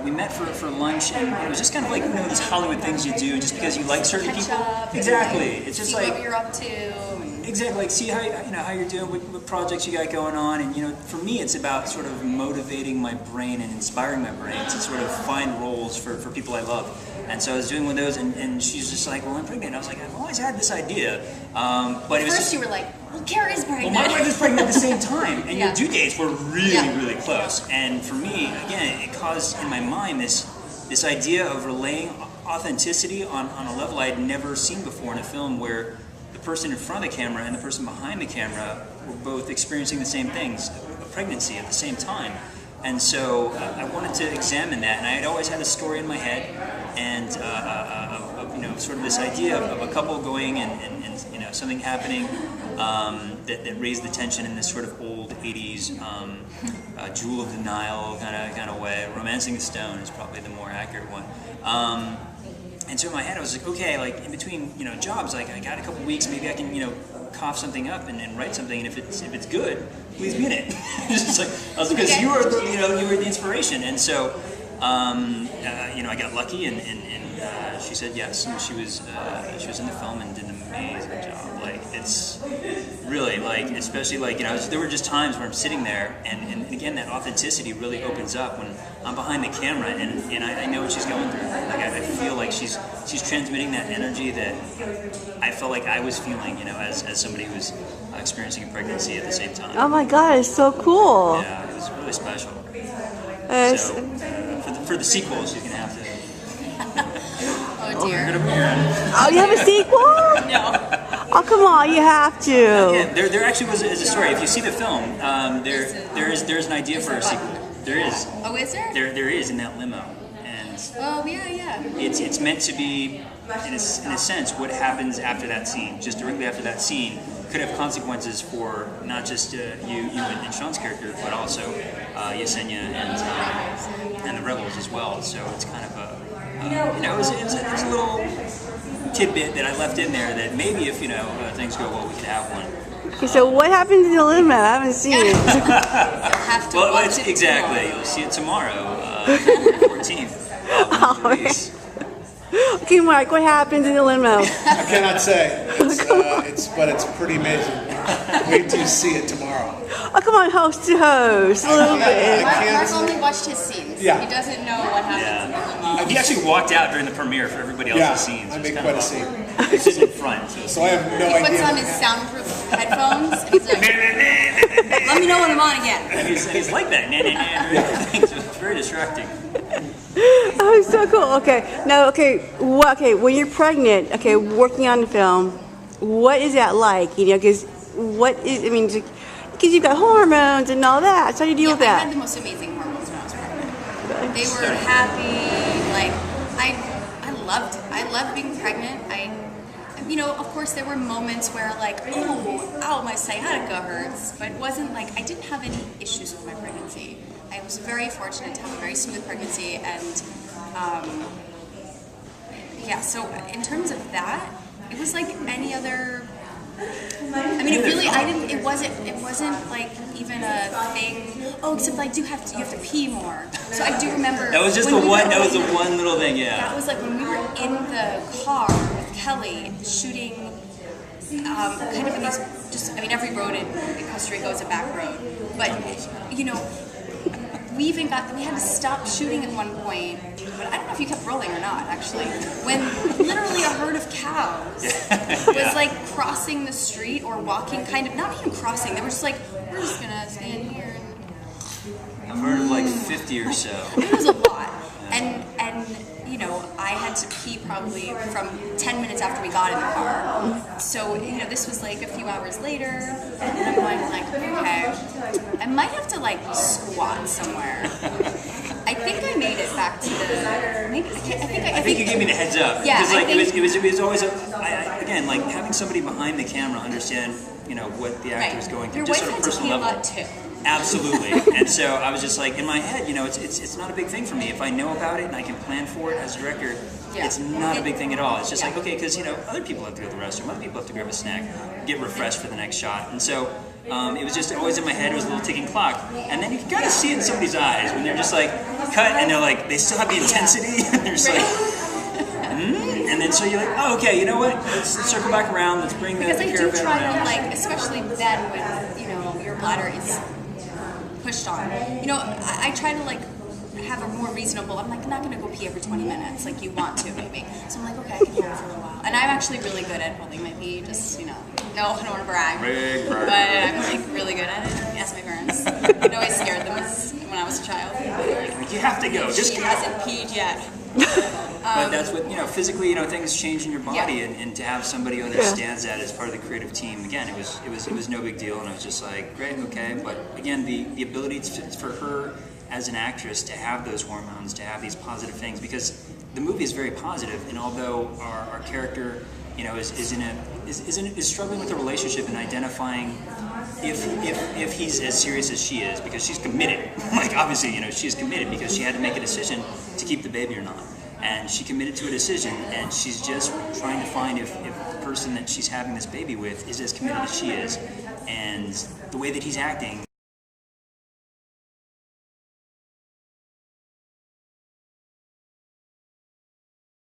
we met for lunch, and it was just kind of like, you know, these Hollywood things you do just because you like certain people. Exactly. It's just like what you're up to. Exactly, like see how you're doing, what projects you got going on, and for me it's about sort of motivating my brain and inspiring my brain to sort of find roles for people I love. And so I was doing one of those, and she's just like, well, I'm pregnant. And I was like, I've always had this idea, but it was first you were like, well, Carrie's pregnant. Well, my wife was pregnant at the same time, and your due dates were really close. And for me, again, it caused in my mind this idea of relaying authenticity on a level I had never seen before in a film, where the person in front of the camera and the person behind the camera were both experiencing the same things, a pregnancy at the same time. And so I wanted to examine that, and I had always had a story in my head, and sort of this idea of a couple going and something happening that raised the tension in this sort of old 80s Jewel of the Nile kind of way. Romancing the Stone is probably the more accurate one. And so in my head I was like, okay, like in between jobs, like I got a couple weeks, maybe I can cough something up and write something, and if it's good, please be in it. It's just like, I was like, because you were the inspiration. And so I got lucky, and she said yes, and she was in the film and did an amazing job. Like, it's really, like, especially like there were just times where I'm sitting there, and again, that authenticity really opens up when I'm behind the camera, and I know what she's going through. Like, I feel like she's transmitting that energy that I felt like I was feeling, as somebody who was experiencing a pregnancy at the same time. Oh my God, it's so cool. Yeah, it was really special. So, for the sequel, she's gonna have to. Oh dear. Oh, you have a sequel? No. Oh, come on, you have to. Yeah, there actually is a story. If you see the film, there's an idea for a sequel. There is. Oh, is there? There is in that limo, and yeah. It's meant to be, in a sense, what happens after that scene. Just directly after that scene could have consequences for not just you and Sean's character, but also Yesenia and the rebels as well. So it's kind of a it was a little tidbit that I left in there that maybe if things go well, we could have one. Okay, so what happened in the limo? I haven't seen it. You'll have to watch it exactly. tomorrow. You'll see it tomorrow, 14th. Okay, Mark, what happened in the limo? I cannot say. But it's pretty amazing. Wait till you see it tomorrow. Oh, come on, host to host, a little bit. Mark only watched his scenes. Yeah. He doesn't know what happens in the limo. He actually walked out during the premiere for everybody else's scenes. I make quite a scene. He's sitting in front. So I have no idea. He puts on his soundproof headphones and he's like, let me know when I'm on again. And he's like that. It's very distracting. Oh, so cool. Okay, now, when you're pregnant, working on the film, what is that like? Because you've got hormones and all that. So how do you deal with that? I had the most amazing hormones when I was pregnant. They were happy. Like, I loved it. I loved being pregnant. Of course, there were moments where like, ow, my sciatica hurts, but it wasn't like I didn't have any issues with my pregnancy. I was very fortunate to have a very smooth pregnancy, and so in terms of that, it was like any other. It wasn't like even a thing. Oh, except you have to pee more. So I do remember. That was just the one little thing, yeah. That was like when we were in the car with Kelly shooting, kind of in these. Every road in Costa Rica is a back road, but we had to stop shooting at one point, but I don't know if you kept rolling or not, actually, when literally a herd of cows was like crossing the street or walking, not even crossing, they were just like, we're just gonna stand here. I've heard of like 50 or so. It was a lot. And I had to pee probably from 10 minutes after we got in the car. So, this was like a few hours later, and I'm going like, okay, I might have to like squat somewhere. I think I made it back to the. I think you gave me the heads up. Yeah, because it was always again, like having somebody behind the camera understand what the actor is going through, Your just wife on a had to personal pee a level. lot too. Absolutely. And so I was just like, in my head, it's not a big thing for me. If I know about it and I can plan for it as a director, Yeah. It's not a big thing at all. It's just like, okay, because, other people have to go to the restroom, other people have to grab a snack, get refreshed for the next shot. And so it was just always in my head, it was a little ticking clock. And then you can kind of see it in somebody's eyes when they're just like, cut, and they're like, they still have the intensity, and they're just like, and then so you're like, oh, okay, you know what? Let's circle back around. Let's bring the caravan Because I do try around. to, like, especially then when, your bladder is pushed on. I try to, like, have a more reasonable, I'm like not going to go pee every 20 minutes like you want to maybe. So I'm like, okay, I can hold it for a little while. And I'm actually really good at holding my pee, just, no, I don't want to brag. But I'm like really good at it. Ask my parents. I always scared them when I was a child. Like, you have to go. Just she go. hasn't peed yet. But that's what, physically, things change in your body, and to have somebody who understands that as part of the creative team, again, it was no big deal, and I was just like, great, okay. But again, the ability for her as an actress to have those hormones, to have these positive things, because the movie is very positive, and although our character, is struggling with a relationship and identifying if he's as serious as she is, because she's committed. Like obviously, she's committed because she had to make a decision to keep the baby or not, and she committed to a decision, and she's just trying to find if the person that she's having this baby with is as committed as she is, and the way that he's acting